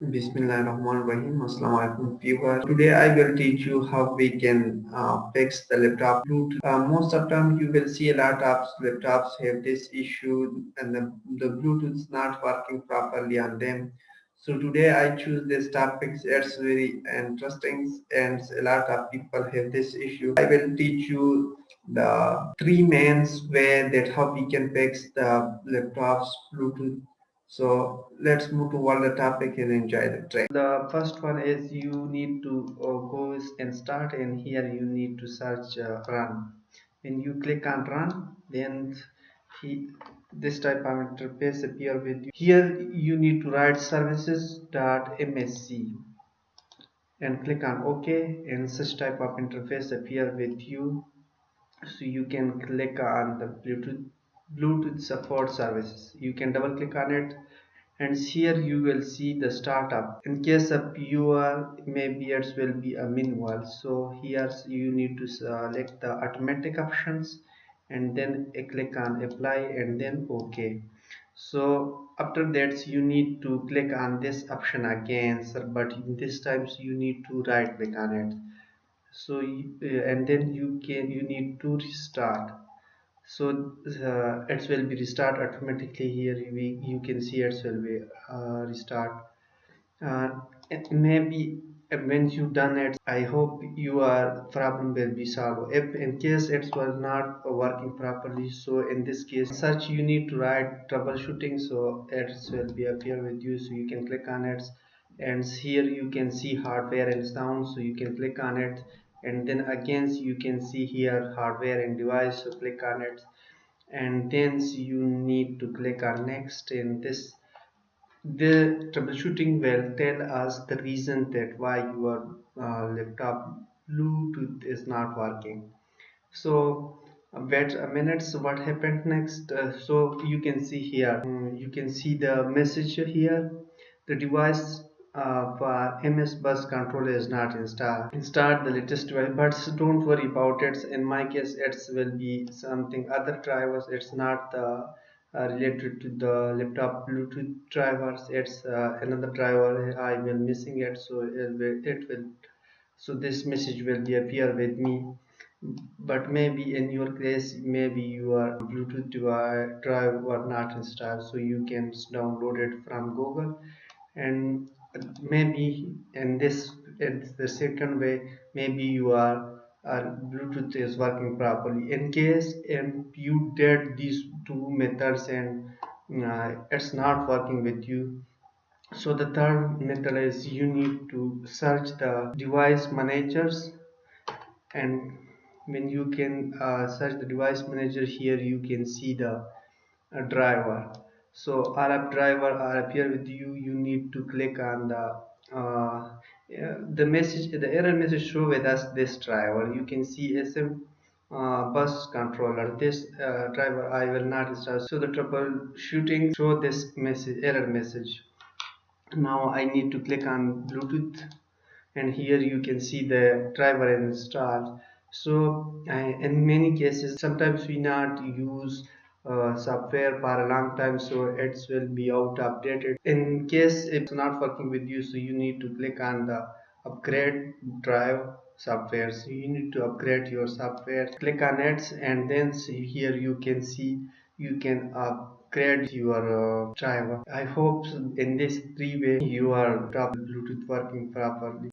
Bismillahirrahmanirrahim. Assalamu alaikum viewers. Today I will teach you how we can fix the laptop Bluetooth. Most of the time you will see a lot of laptops have this issue and the Bluetooth is not working properly on them. So today I choose this topic. It's very interesting and a lot of people have this issue. I will teach you the three main way that how we can fix the laptop's Bluetooth. So let's move toward the topic and enjoy the track. The first one is you need to go and start, and here you need to search run. When you click on run, then this type of interface appear with you. Here you need to write services.msc and click on OK, and such type of interface appear with you. So you can click on the Bluetooth support services. You can double click on it, and here you will see the startup. In case of your maybe it will be a manual, so here you need to select the automatic options and then click on apply and then OK. So after that you need to click on this option again, sir, but this times you need to right click on it. So and then you need to restart. So it will be restart automatically. Here you can see it will be restart. uh, Maybe when you done it, I hope your problem will be solved. If in case it was not working properly, so in this case such you need to write troubleshooting, so it will be appear with you, so you can click on it. And here you can see hardware and sound, so you can click on it. And then again you can see here hardware and device, so click on it. And then you need to click on next. In this, the troubleshooting will tell us the reason that why your laptop Bluetooth is not working. So wait a minute, so what happened next? So you can see here, you can see the message here. The device for MS bus controller is not installed. Install the latest device, but don't worry about it. In my case, it will be something other drivers. It's not related to the laptop Bluetooth drivers. It's another driver. I will missing it, so it will. So this message will be appear with me. But maybe in your case, maybe your Bluetooth drive were not installed, so you can download it from Google. And maybe in the second way, maybe your Bluetooth is working properly. In case and you did these two methods and it's not working with you, so the third method is you need to search the device managers. And when you can search the device manager, here you can see the driver. So RF driver are appear with you. You need to click on the message, the error message show with us this driver. You can see SM bus controller. This driver I will not install. So the troubleshooting show this message, error message. Now I need to click on Bluetooth, and here you can see the driver installed. So in many cases sometimes we not use software for a long time, so it will be out updated. In case it's not working with you, so you need to click on the upgrade drive software. So you need to upgrade your software, click on it, and then see here you can see you can upgrade your driver. I hope in this three way your Bluetooth working properly.